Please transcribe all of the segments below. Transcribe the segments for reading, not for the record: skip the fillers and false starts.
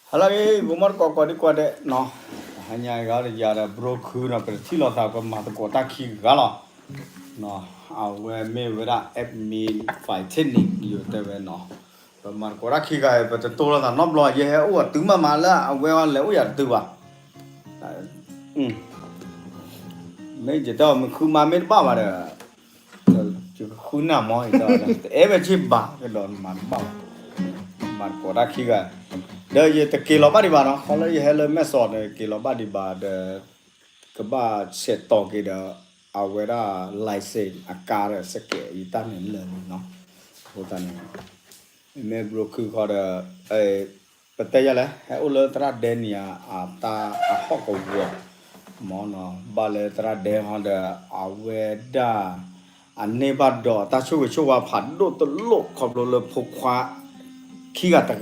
Halagi bumar ko di ko de no hanya ga ya da bro khu na per thi lo sa ko ma ko ta khi ga lo no awe me wera app me file technique yo te we no pa ma ko ra khi ga pa to lo sa no blo ye he o tu ma la awe wa le o ya tu ba me je to me khu ma me ba ba de khu na mo ita e be chi ba ke don ma ko ra khi ga đây giờ cái lò bát đi bà nó không lấy hay là mẹ sọt này cái lò bát đi bà de cái bà sẽ tỏ cái đó à vậy đó lại sẽ à cá rồi sẽ kể ý ta nên lên nó hồ ta này mẹ bro cứ có đó bữa tay giờ này hay ule tra đen ya à ta à học cái gì món nó bà lệ tra đen họ đó à vậy đó anh này bà đó ta chú vào phát độ tự lộc học lo phục khóa khi gặp ta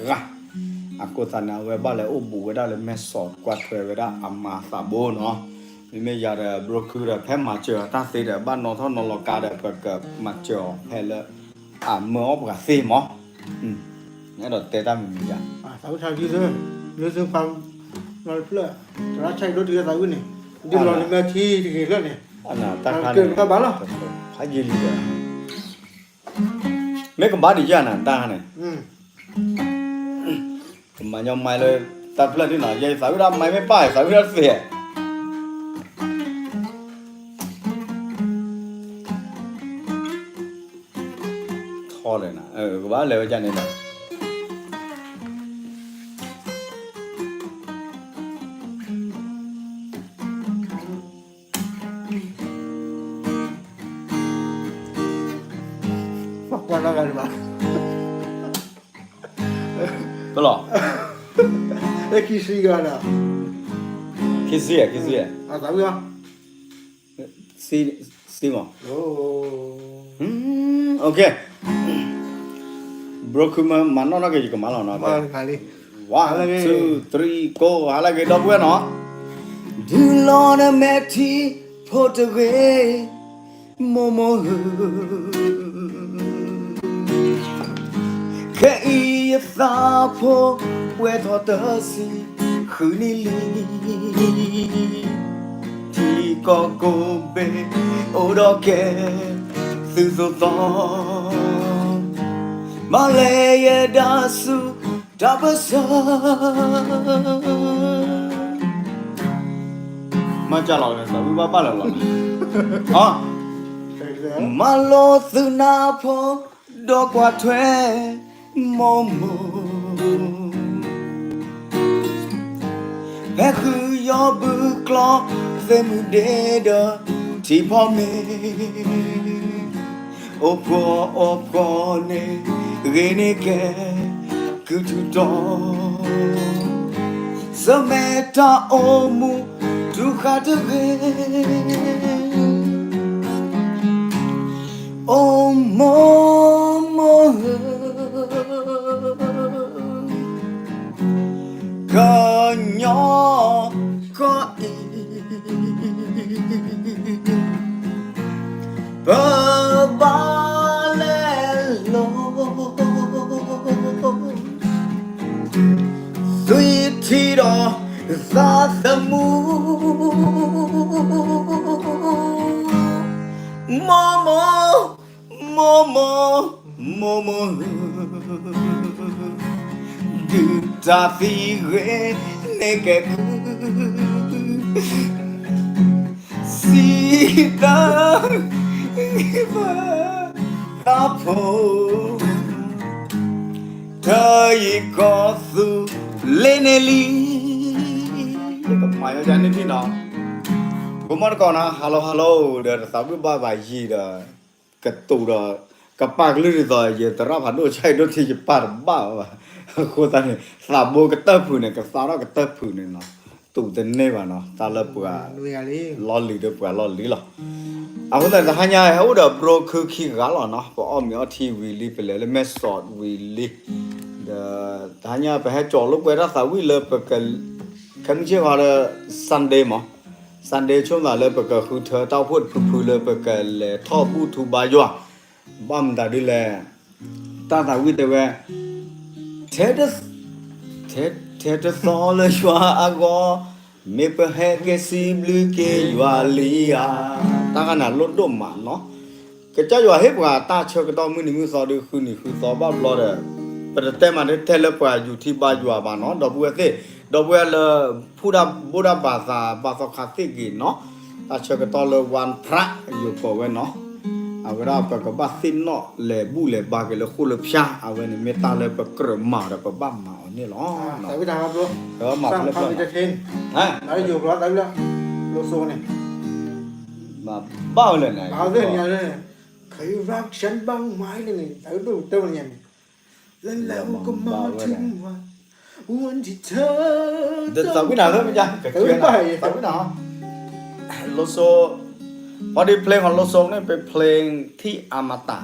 aku tanah weba le ubu weda le mesot kuat weda amma sabo no me ya de broku de phe ma che ta se de ba no tho no lo ka de ka ma che phe le mo ba se mo nghe được tê ta mình dạ sáu sao chứ thôi nhớ dương phong nói là nó chạy đôi kia sáu này đi lo đi mà thi thì cái này anh nào ta kêu các bạn lo phải gì vậy mấy con bá đi ra nè ta này mà nhau màyเลยตัดเลยที่ไหนยัยสาวดำไม่ป้ายสาวดำเสียทอเลยนะก็ว่าเลยว่าจะเนี่ยนะบอกว่าอะไรบ้างก็หรอไอ้ขี้ซีกันอ่ะขี้เสียสาวยังซีมั้งโอ้โอเคบรอกมามันนอนอะไรอยู่กับมันหรอเนาะมาขายดิ 1 2 3 go อะไรกันดอกเว้ยเนาะดูลอนะแม่ที่พอตะเวโมโมแค่อีสาพอเวทอเตอร์ซีคืนนี้ลีที่ก็โกเบโอดอกแกสื่อสตอมาเลยดาสุดับซามาจ้าเราเนี่ยสาวบ้าบ้าเราอ๋อมาโลสุนาพอดอกว่าแทมอมแค่คือยอบึกลอเซมุเดดที่พ่อเมโอปอเนเรเนแกคือทุดอสเมตาโอมูทุขาตเรโอโมก็ยอก็อีเบาเลโลสุยที่ดอซาสมูโมดูตาฟีเรเนเกสีตาบาตาโพเธออีกอสุเลเนลีก็หมายว่าจะนี่ที่น้องกูมาก่อนนะฮัลโหลเดี๋ยวสาวพี่บ้าใบยี่เด้อกระตูเด้อกระปากลื่นต่อเยอะแต่รับผ่านด้วยใช่ด้วยที่จะปาดบ้าว่ะโคตรเนี่ยสาวโบกระเตอร์ผืนเนี่ยกับสาวเรากระเตอร์ผืนเนี่ยเนาะตู่เต็นเน่ว่ะเนาะตาเล็บว่าล้อลีเด้อว่าล้อลีหรอเอาคนแต่ละหันยาเขาเด้อโปรคือขี้กาหรอเนาะพออ้อมมีทีวีลีไปเลยแล้วแม่สอดวีลีเด้อหันยาไปให้จอลูกไว้รักษาวิเลปกันครั้งที่ว่าเด้อซันเดย์มั้งซันเดย์ช่วงนั้นเลยปกคือเธอเต้าพูดพูเลยปกเลยท่อพูดทูบายว่าบ้ามตาดิเลยตาวิเตเว เ Thế gió lời xóa agó mê bờ hè cái sim lư kê yuà lì à ta cái nào lốt đôm mà nó cái cháu yuà hết cả ta chơi cái tao mưa gió đi khư gió bao lo đấy bây giờ mà để theo quaอยู่ที่บ้านyuà mà nó đọc bữa là Buddha bà sa khát gì nó ta chơi cái tao làวันพระอยู่ก่อนnóเอาก็ได้ก็บ้าสิ้นเนาะแหล่บูแหล่บากันแล้วคู่เลยช่างเอาไว้ในเมตาเลยก็เกลือหมาแล้วก็บ้าหมาเนี่ยหรอ tại vì nào bro เออหมา sang เลย pha vitamin ฮะ đấy dùng đó đấy là lô xô này มาบ้าเลยไหน bao giờ nhà đây khởi rác sẵn băng mái này này tới đâu đâu là nhà này lên leo có mơ thương mà muốn thì thơ เดี๋ยวสาววินาthôiไม่ใช่กับเพื่อนสาววินาโลโซพอดีเพลงของโลโซเนี่ยเป็นเพลงที่อมตะ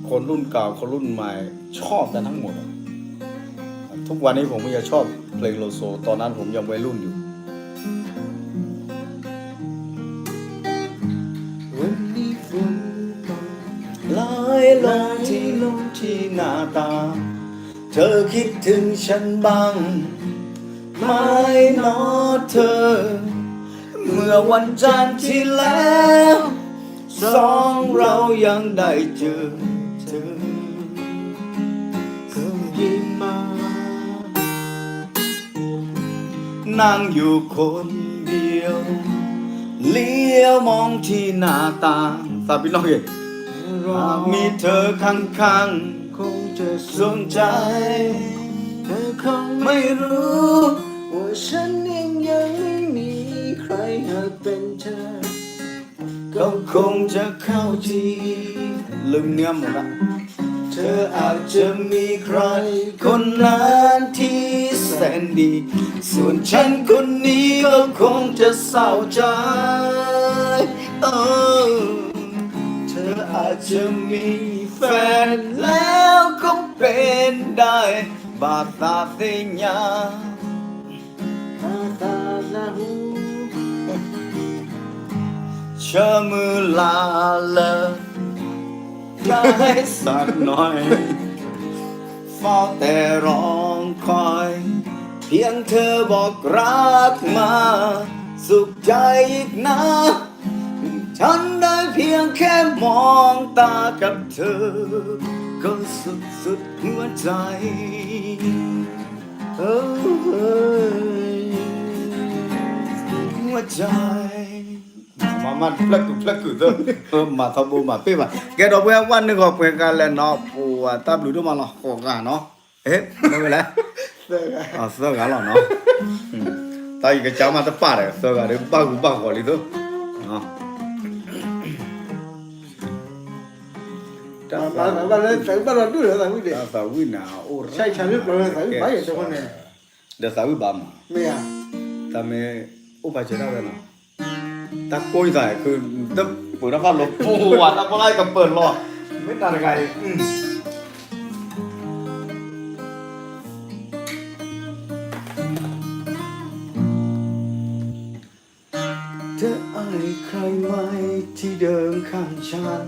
คนรุ่นเก่าคนรุ่นใหม่ชอบกันทั้งหมดทุกวันนี้ผมก็ยังชอบเพลงโลโซตอนนั้นผมยังวัยรุ่นอยู่ วันนี้ฝนตก ลายลงที่หน้าตาเธอคิดถึงฉันบ้างไหมเนาะเธอเมื่อวันจันทร์ที่แล้วสองเรายังได้เจอเธอ คงยิ้มมา นั่งอยู่คนเดียวเลี้ยวมองที่หน้าต่างสาพี่น้องเห็น รอ มีเธอข้าง คงจะ ๆ ส ส น น ใจ ใจ เธอคง ไม่รู้ ว่าฉันเองยังไม่มีใครหากเป็นเธอ ก็คงจะเข้าทีลืมเนื้อหมดละ เธออาจจะมีใครคนนั้นที่แสนดี ส่วนฉันคนนี้ก็คงจะเศร้าใจเออเธออาจจะมีแฟนแล้วก็เป็นได้บาตาเสีย ตาตาหน้าหู เชื่อมือลาเลยได้สักหน่อยเฝ้าแต่ร้องคอย เพียงเธอบอกรักมาสุขใจอีกนะ ฉันได้เพียงแค่มองตากับเธอ ก็สุดหัวใจหัวใจมาพลักกูเถอะมาทำบุญมาเป้มาแกดอกเบี้ยวันนึงก็เป็นการเล่นเนาะปูตับหลุดมาเนาะโกกันเนาะเอ๊ะไม่เป็นไรอ๋อเสือกันเนาะตายก็จ้ามาตะป่าเลยเสือกันเดี๋ยวบ้ากูบ้าก่อนเลยตัวเนาะ bà lên thử bà lên đứa thử đi สาวินาโอ้ sai sai biết bà lên thử phải vậy cho con này เดี๋ยวสาวิบามา mẹ à แต่เมอุปาเจได้เลยนะตะโกยใส่คือตึ๊บเปิดน้ำฟ้าลบโอ้โหตะโกยกับเปิดรอไม่ต่างกัน เธออายใครไหมที่เดินข้างฉัน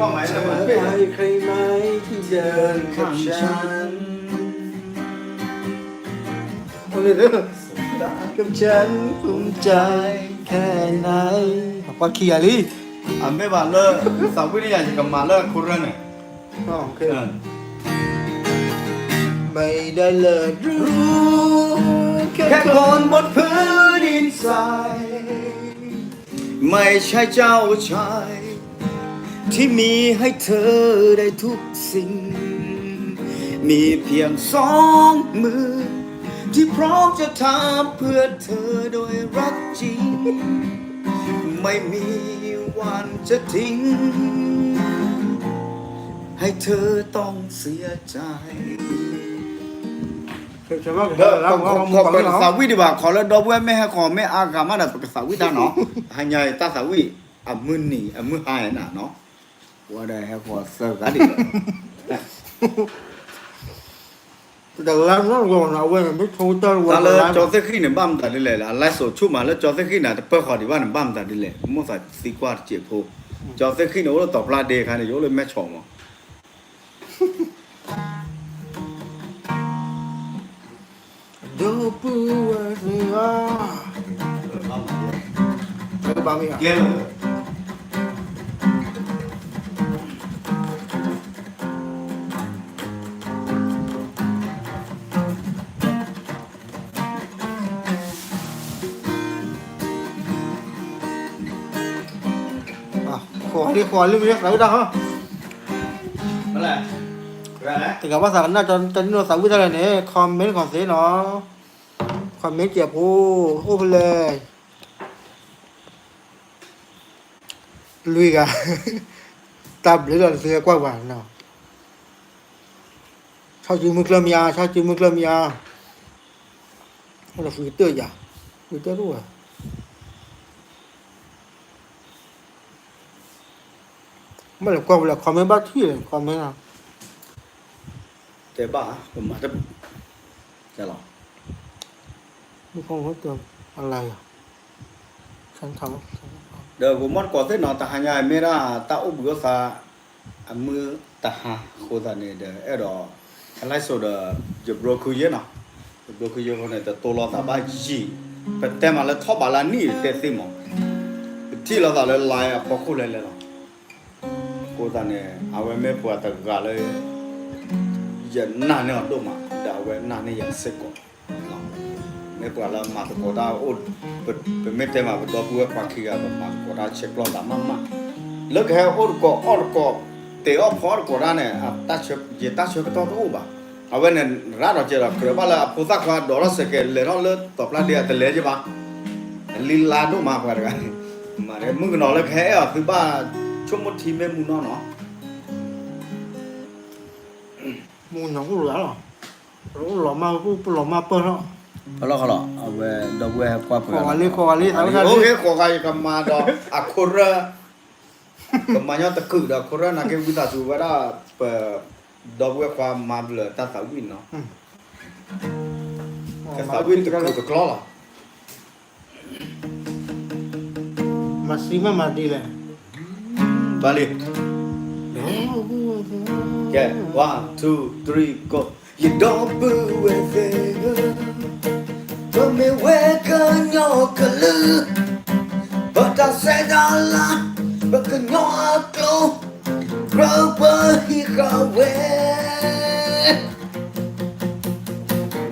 ว่าหมายถึงว่า ใครใครไหมที่เดินกับฉันเอาเลยเด้อ กับฉันภูมิใจแค่ไหน ปาเขียลี่ อ่ะไม่บาเลิกสาววิทยาจะกลับมาเลิกคุณเรื่องเนี่ย อ๋อโอเคไม่ได้เลิศรู้ แค่คนบนพื้นดินทรายไม่ใช่เจ้าชายที่มีให้เธอได้ทุกสิ่ง มีเพียงสองมือ ที่พร้อมจะทำเพื่อเธอโดยรักจริง ไม่มีวันจะทิ้ง ให้เธอต้องเสียใจ จะว่า เด้อ เรา ขอเป็นสาวิดีกว่าขอแล้วดอกเว้ยไม่ให้ขอไม่อากามาได้เป็นสาวิตาเนาะให้ใหญ่ตาสาวิอ่ะมือนี่อ่ะมือหายน่ะเนาะว่าได้ให้ขอเสิร์ฟกันดิ แต่ละน้องก็เราเว้ยไม่โทรเจอวั ตาเล ละ จอเซခိနေบ้ามตาดิเลยล่ะไลฟ์โซชุมาแล้วจอเซခိน่ะตะเปขอดิว่าน่ะบ้ามตาดิเลยมั่วใส่ซีกว่าเจ็บโพจอเซခိเนี่ยโอ้ตอบลาเดคันเนี่ยโยเลยแม่ชอม ดูปูสิอ่ะก็บ้ามีอ่ะ เกล ขอเรื่องนี้สาวดาฮะ มาแล้วra đấy แต่กับว่าสาวน่าจะนี่เราสาววิทยาลัยเนี่ยคอมเมนต์ของเสียเนาะคอมเมนต์เจ็บโอ้ไปเลยลุยกัน ตับหรือเสียกว่าหวานเนาะชอบจิ้มมือกลมยาชอบจิ้มมือกลมยาเราฝึกเตอร์ยาฝึกเตอร์ด้วยไม่หลับกว่าเวลาคอมเมนต์บ้าที่เลยคอมเมนต์อ่ะ แต่บ้าผมมาจะจะหรอ ไม่คงเขาเติมอะไรอ่ะฉันทำ เดี๋ยวผมมันก่อนที่นอนตาหายายไม่ได้ตาอุบก็ซามือตาหาโคตรเนี่ยเดี๋ยวไอ้ดอกอะไรสุดจะบล็อกคุยเนาะบล็อกคุยคนเนี่ยแต่ตัวเราตาบ้าจีเป็นแต่มาแล้วทอบาลานี่เต็มที่มั้งที่เราตาเลยลายพอคู่เลยเลยเนาะโคตรเนี่ยเอาไว้ไม่ปวดตะกาเลยยันหน้าเนี่ยดูมาเดี๋ยวไว้หน้าเนี่ยยังเซ็กก่อนไม่ปวดแล้วมาตะโกนเอาอุดเป็นไม่เต็มมาเป็นตัวผู้ควาขี้กันมาโกนเอาเช็คลองตามมาเลิกแค่อุดก็เตะพอก็ได้เนี่ยตัดเชือกเจตัดเชือกก็ต้องอุบอ่ะเอาไว้เนี่ยร้านเราเจอเราเคยว่าเราพูดสักว่าดอลลาร์เสกเลยเราเลิกตบลาเดียแต่เลยใช่ปะลีลาดูมากกว่ากันมาเนี่ยมึงก็นอนเลยแค่คือบ้าช่วงมดทีไม่มึงนอนเนาะ มูนของกูเหรอรู้หล่อมากูหล่อมาเปิ้ลเนาะ เขาหรอกเอาไว้ดอกไว้กว่าเพื่อน ขอกันเลย โอเคขอกันกับมาดอกอะคุระกับมาเนี่ยตะกุดอกคุระนักเก็บวิตาสูว่าได้เปิดดอกไว้ความมาเลยตาสาวินเนาะแต่สาวินตะกุดตะกล้อล่ะ มาซีมาดีเลย บาลีแก one two three go you don't boo with it but me wake up your color but I said all that but can your glow rubber he away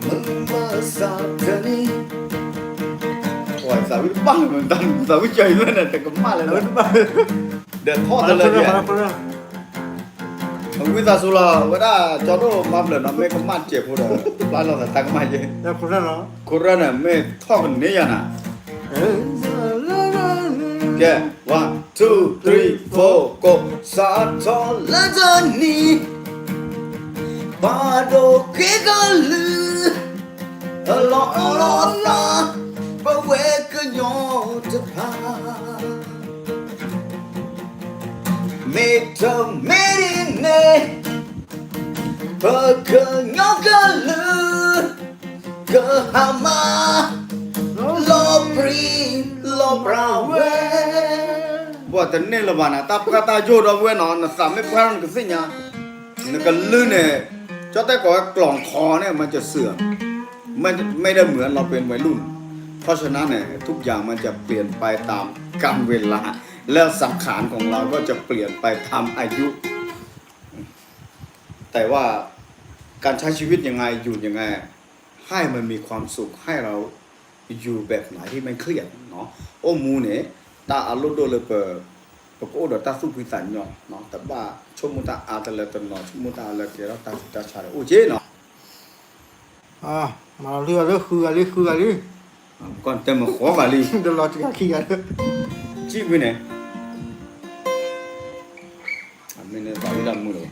mama satani wah sawi bang mentan sawi chơi luôn nàyแต่ก็มาเลยนะเดี๋ยวทอดเลยเนี่ยวิตาสุลาเวลาจอดรถมาเลยนะแม่ก็มาเจ็บพอดีร้านเราแต่ตังมาเยอะ แล้วคนนั้นเหรอ คนนั้นน่ะแม่ทอดกันเนี่ยนะแก one two three four go สาทอละจันนี่บาโดเกกันลือลอลอลาบะเวกยอจะพาไม่ทำไม่ได้เพื่อเกินยอกันลือก็หามาลบรีลบราเวว่าแต่เนี่ยละบ้านะตาปกติโจดเอาไว้นอนนะสามไม่พลาดก็สิญญาเนี่ยก็ลื่นเนี่ยเจ้าแต่ก็กล่องคอเนี่ยมันจะเสื่อมไม่ได้เหมือนเราเป็นวัยรุ่นเพราะฉะนั้นเนี่ยทุกอย่างมันจะเปลี่ยนไปตามกาลเวลาแล้วสังขารของเราก็จะเปลี่ยนไปตามอายุแต่ว่าการใช้ชีวิตยังไงอยู่ยังไงให้มันมีความสุขให้เราอยู่แบบไหนที่ไม่เครียดเนาะโอ้มูเนี่ยตาอารมณ์โดเลยเปิดปกติตาสุขวิสัยเนาะแต่ว่าชมมุตาอาตเลตเนาะชมมุตาเลเกเราตาสุตาชาโอเจเนาะมาเรือแล้วคืออะไรก่อนแต่มาขอกันเลย เดี๋ยวเราจะขี้กัน จีบไปเนี่ยไม่เนี่ยตาวิลามูเลย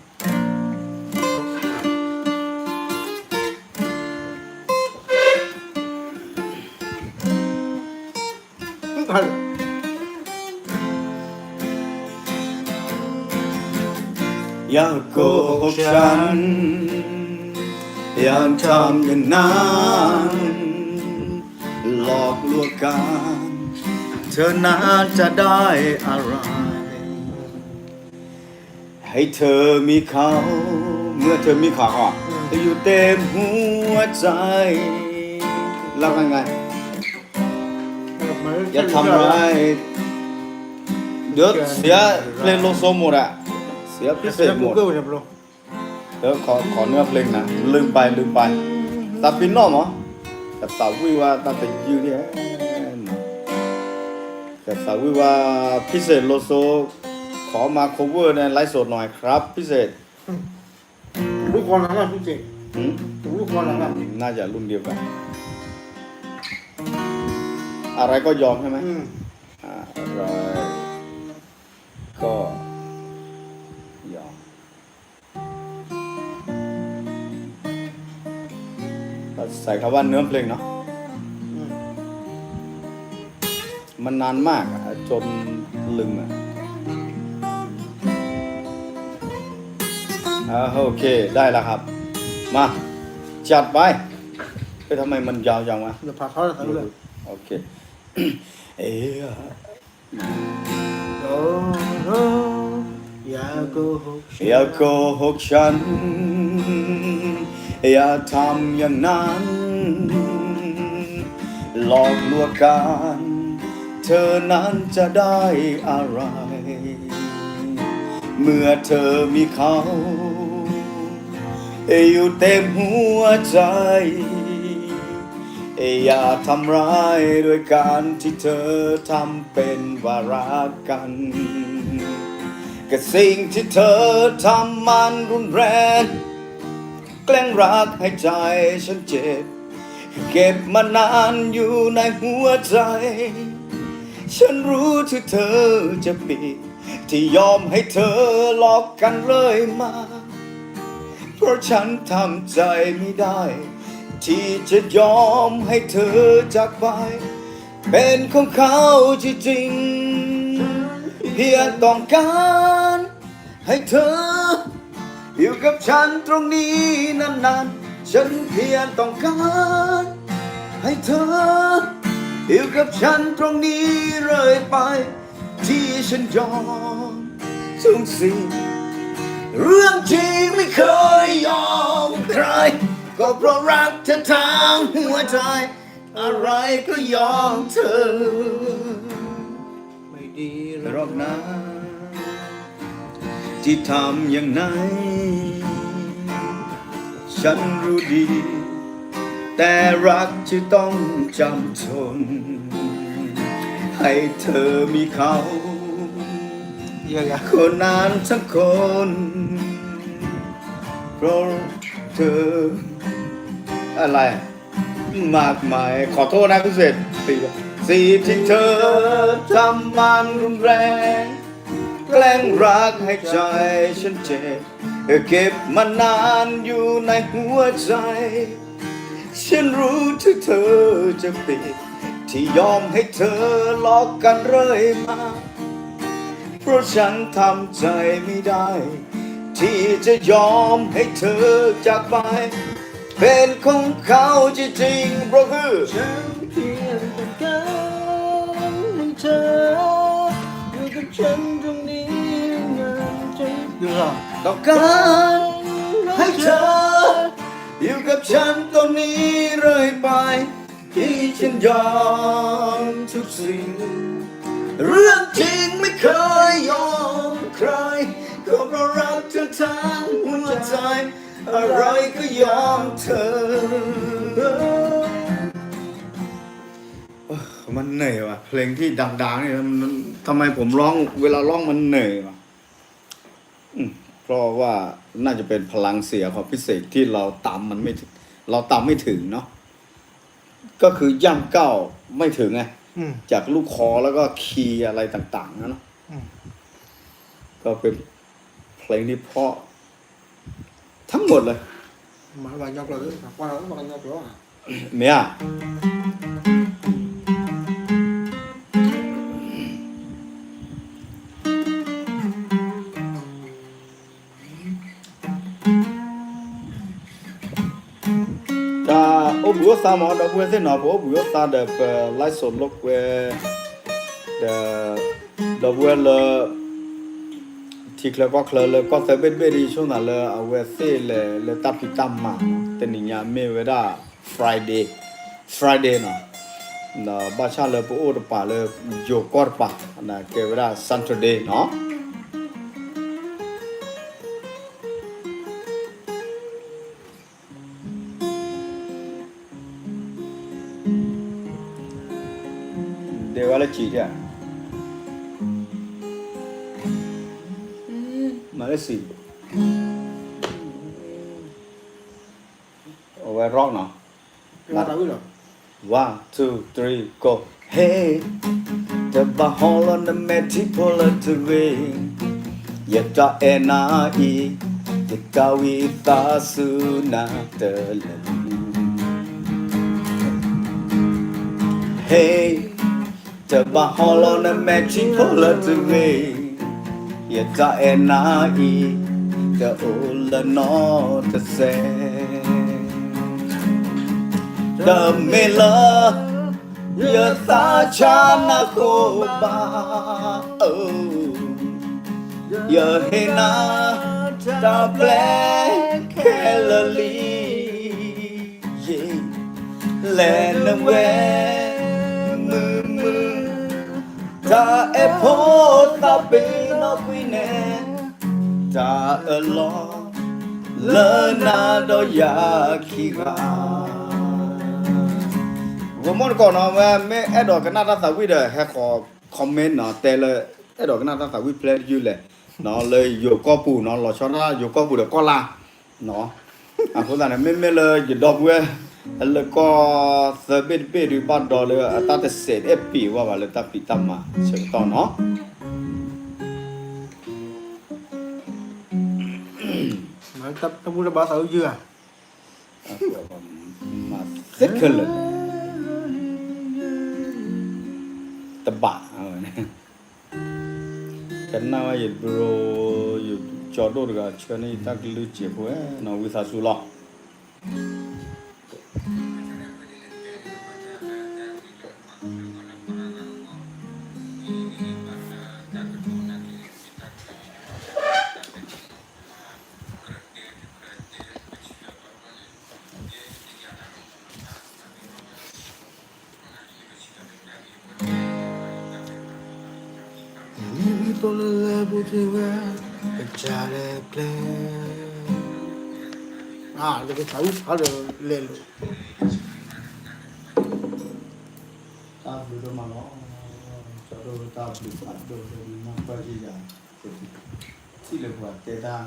อย่าโกหกฉัน อย่าทำอย่างนั้นหลอกลวงกัน เธอน่าจะได้อะไร ให้เธอมีเขา เมื่อเธอมีเขาอ่ะจะอยู่เต็มหัวใจแล้วยังไง อย่าทำร้ายเดี๋ยวเสียเพลงโลโซหมดอะเสียพิเศษหมด Google ya bro เดี๋ยวขอเนื้อเพลงนะลืมไปตาปินนอมเหรอแต่ตาวิว่าตาแต่ยืดเนี่ยแต่ตาวิว่าพิเศษโลโซขอมา cover ในไลฟ์สดหน่อยครับพิเศษ ลูกคนนั้นนะพี่เจ หืม ลูกคนนั้นนะ น่าจะรุ่นเดียวกันอะไรก็ยอมใช่ไหมอะไรก็ยอมใส่คำว่าเนื้อเพลงเนาะมันนานมากอะจนลืมอะโอเคได้แล้วครับมาจัดไปทำไมมันยาวจังวะ เดี๋ยวพาเขาเลยทั้งเลย โอเค เอ้ย โอ้โหอย่าโกหก อย่าโกหกฉัน อย่าทำอย่างนั้น หลอกลวงกัน เธอนั้นจะได้อะไร เมื่อเธอมีเขาอยู่เต็มหัวใจ อย่าทำร้ายด้วยการที่เธอทำเป็นว่ารักกันกับสิ่งที่เธอทำมันรุนแรงแกล้งรักให้ใจฉันเจ็บเก็บมานานอยู่ในหัวใจฉันรู้ที่เธอจะปิดที่ยอมให้เธอหลอกกันเลยมาเพราะฉันทำใจไม่ได้ที่จะยอมให้เธอจากไปเป็นของเขาจริงๆเพียงต้องการให้เธออยู่กับฉันตรงนี้นานๆฉันเพียงต้องการให้เธออยู่กับฉันตรงนี้เรื่อยไปที่ฉันยอมทุกสิ่งเรื่องที่ไม่เคยยอมใครก็เพราะรักเธอทางหัวใจอะไรก็ยอมเธอ ไม่ดี หรอกนะที่ทำอย่างไหนฉันรู้ดี แต่รักที่ต้องจำทนให้เธอมีเขา เยอะ คนนั้นทั้งคนเพราะเธออะไรมากมายขอโทษนะพิเศษสิ่งที่เธอทำมันรุนแรงแกล้งรักให้ใจฉันเจ็บเก็บมานานอยู่ในหัวใจฉันรู้ที่เธอจะปิดที่ยอมให้เธอหลอกกันเรื่อยมาเพราะฉันทำใจไม่ได้ที่จะยอมให้เธอจากไปเป็นของเขาจริงๆเพราะคือ ฉันเพียงต้องการให้เธออยู่กับฉันตรงนี้นานจนเกือบ ต้องการให้เธออยู่กับฉันตรงนี้เรื่อยไปที่ฉันยอมทุกสิ่งเรื่องจริงไม่เคยยอมใครก็เพราะรักเธอทั้งหัวใจอะไรก็ยอมเธอมันเหนื่อยว่ะเพลงที่ดังๆเนี่ยมันทำไมผมร้องเวลาร้องมันเหนื่อยว่ะเพราะว่าน่าจะเป็นพลังเสียงของพิเศษที่เราตามมันไม่ถึงเราตามไม่ถึงเนาะก็คือย่ำก้าวไม่ถึงไงจากลูกคอแล้วก็คีย์อะไรต่างๆนะเนาะก็เป็นเพลงที่เพราะทั้งหมดเลย มาbanyak loh apa banyak loh เนี่ย mò đâu quên thế nào bố bữa ta được lái sổ lúc về đâu quên là thì là có thể biết biết đi xuống là ở về xe là ta bị tâm mà tên nhà mẹ về đó Friday nè là ba cha là bố được bảo là vô cor pa là cái về đó Saturday nó đều là chỉ đấy mà cái gì ở ngoài rock nào cái đó biết rồi 1, 2, 3, go. Hey, the bahol on the meti pull it away. Yeta enai, yeta wita suna telan. Hey, the bahol on the meti pull it away. Yeta enai, the ola no the say. The miller, your thachana koba, oh, your hina, the black lily, yeah, land away, ta epo ta be no queen, ta along, learn do yakiga. Hôm nay còn nó mẹ ở đó cái nào ta biết được hay có comment nó tele ở đó cái nào ta biết play như lệ nó lời dù có phụ nó lo cho nó dù có phụ được có la nó cũng là mẹ lời dù đọc về là có sẽ biết được bắt đầu là ta sẽ set ép bị và là ta bị tâm mà sẽ to nó mà tập mua bao giờ chưa mà rất khẩn là tập bạ cái nào vậy bro cho đồ được cho nên ta cứ lưu chiếc quá nó với sao su lo People love you well, but chare play. Cái cháu sao được lên rồi. ta vừa rồi mà nó cho đồ ta bị phạt đồ rồi nó phải gì vậy chỉ là quả tê ta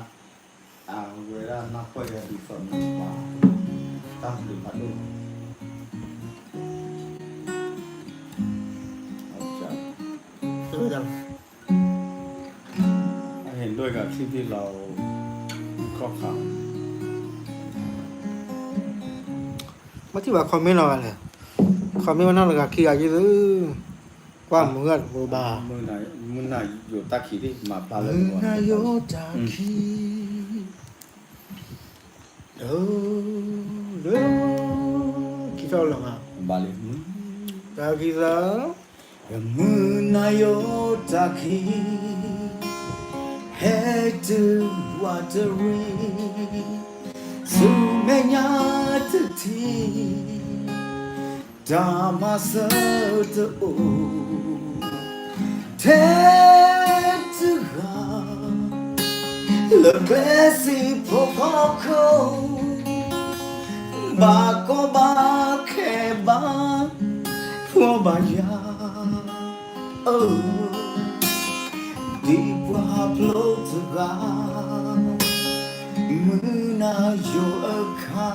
vừa ra nó phải là bị phạt mà ta bị phạt đồ Rồi rằng เห็นด้วยกับที่เราครอบครัว mà thì bà comment nào này comment nào là kia chứ qua một người một bà มือไหนอยู่ตาขีที่มาปลาเลย mưa na yo ta ki đâu đâu khi sao là à บาเลย ta khi sao มือไหนอยู่ตาขี Head to watering so many to tea Damasa to o Take to God The blessing for Paco Bako ba keba For baya Oh Deep flow to God Muna yo aka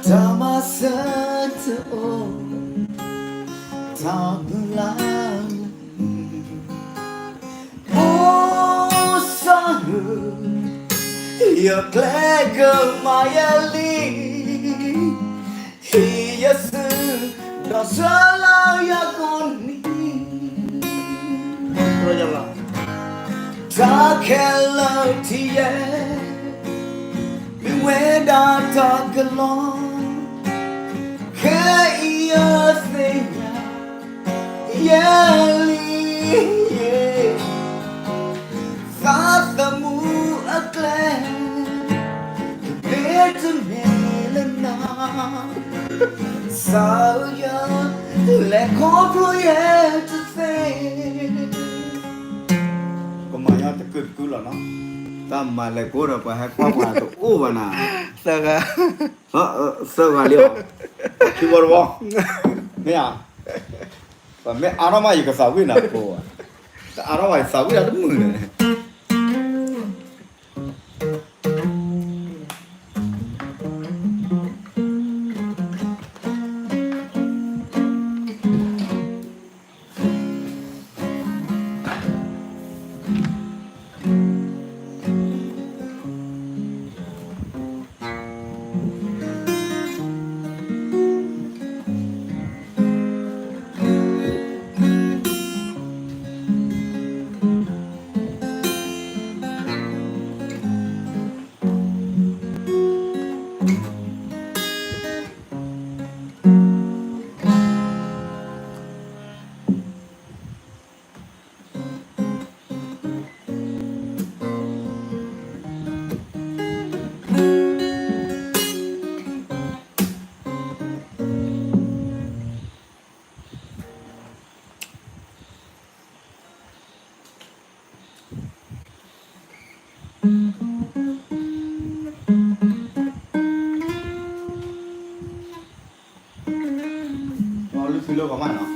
Tamasata o Tabulan Oh sahu Ya klega mayali Hiya su Dasala ya koni rồi rằng là Ta kella tiye Biwe da ta galon สาวย้อนและขอเพราะอยากจะเซ่ก็มาย้อนจะเกิดกูหรอเนาะตามมาเลยกูเราไปให้ความว่าตัวอู้วนา Saga. เสื้อกันเลี้ยวคิดว่าบ่ไม่อ่ะแต่ไม่อารมณ์อยู่กับสาวินะกูแต่อารมณ์สาวินะทุกมือเลย เราลึกซึ้งเรื่องของมันเนาะ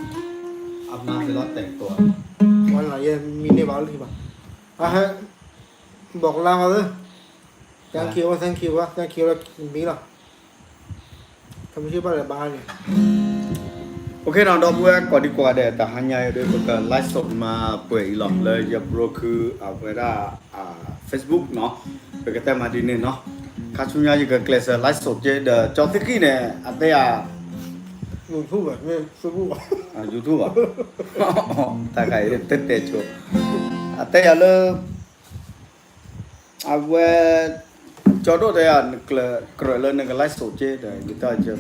อาบน้ำเสร็จแล้วแต่งตัว Wala ya mini balu ki ba. Ah bok la ma de. Thank you wa thank you la mi la. ทำชื่อบ้านอะไรบ้านเนี่ย โอเคเราดอกบัวก่อนดีกว่าเดี๋ยวแต่หันใหญ่ด้วยก็ไลฟ์สดมาเปิดหลอกเลยอย่าโปรคือเอาไว้ได้Facebook เนาะเป็นกระแตมาดีเนี่ยเนาะข้าชุนยาอยู่กับเกลสไลฟ์สดเจเดจอติกี้เนี่ยอันเดีย ยูทูบแบบไม่เฟซบุ๊ก YouTube อ่ะตาไก่เต้นเตะชัวอันเดียเลยเอาไว้จอดรถเดียกระเลยนึงก็ไลฟ์สดเจเดี๋ยวอยู่ต่อจะ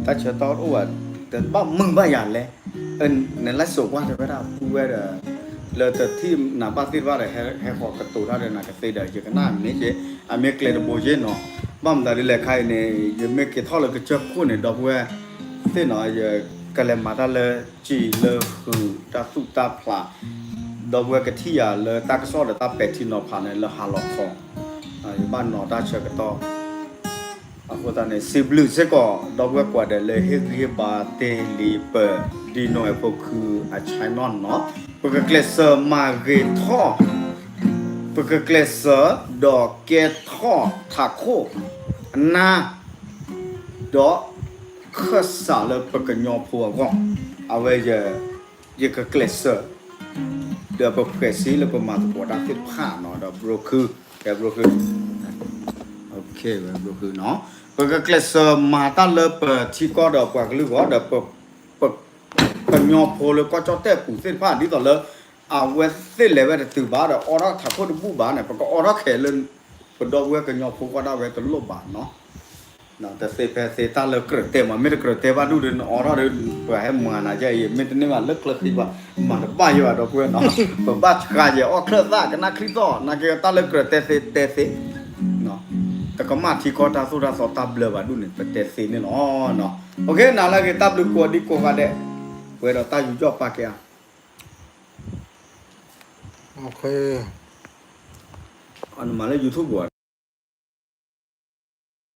ถ้าเชื่อต่อรู้ว่าแต่บ้ามึงบ้าอย่างเลยในไลฟ์สดว่าจะไม่ได้พูดว่าเลยแต่ที่หน้าบ้านที่ว่าให้ขอกระตุ้นอะไรนะก็เสียดายจะกันนั่นนี่เจอเมริกาเลยโบเจนเนาะบ้ามแต่เลยใครเนี่ยยังไม่เกี่ยวเท่าเลยก็เจอคู่เนี่ยดอกว่าเส้นหน่อยจะกันเลยมาได้เลยจีเลยคือตาสุตาพลาดอกว่ากะที่อ่ะเลยตากระสอบเลยตาเป็ดที่นอผ่านเนี่ยเลยหาหลอกของอยู่บ้านนอตาเชื่อกันต่อအခုတည်းစီဘလူးစကောတော့ကွာတယ်လေဟေဂရီဘာတေလီပဒီနိုအပုခုအချိုင်နွန်နော်ပကကလဆာမာဂေထောပကကလဆာဒေါ်ကေထောထာခိုနာဒေါ်ခဆာလပကညောဖောကောအဝဲရကကလဆာเดี๋ยวปกติแล้วก็มาตัวดักที่ผ่านเนาะเดี๋ยวบรคือแกบรคือโอเคบรคือเนาะปกติมาตั้งเลยเปิดที่ก็เดี๋ยวปกติก็เดี๋ยวเปิดยอโพเลยก็จะแต่ปุ่มเส้นผ่านที่ต่อเลยเอาเวสเส้นเลยว่าตื่นบ้านเดี๋ยวออร่าถ้าพูดบุบ้านเนี่ยปกติออร่าแข็งเลยปดอกเวกันยอโพก็ได้เวตัวลบบ้านเนาะแต่เซฟเซตั้งเลยเกิดเต็มมันไม่ได้เกิดเต็มว่าดูเดินออร่าเดินไปให้มานะใจไม่ได้มาเลิกเลยที่ว่ามันบ้าอยู่อ่ะดอกเวเนาะแบบบ้าขายอ๋อเคลื่อนได้กันนะคริสต์นะเกี่ยวตั้งเลยเกิดเตเซเนาะแต่ก็มาที่คอตาสุดาสอตาเบลว่าดูเนี่ยเตเซเนี่ยเนาะโอเคนั่นแหละก็ตาบลูกวดีกว่าเด้เวลาตาอยู่จอบปากแกโอเค อันมาเลย YouTube ก่อน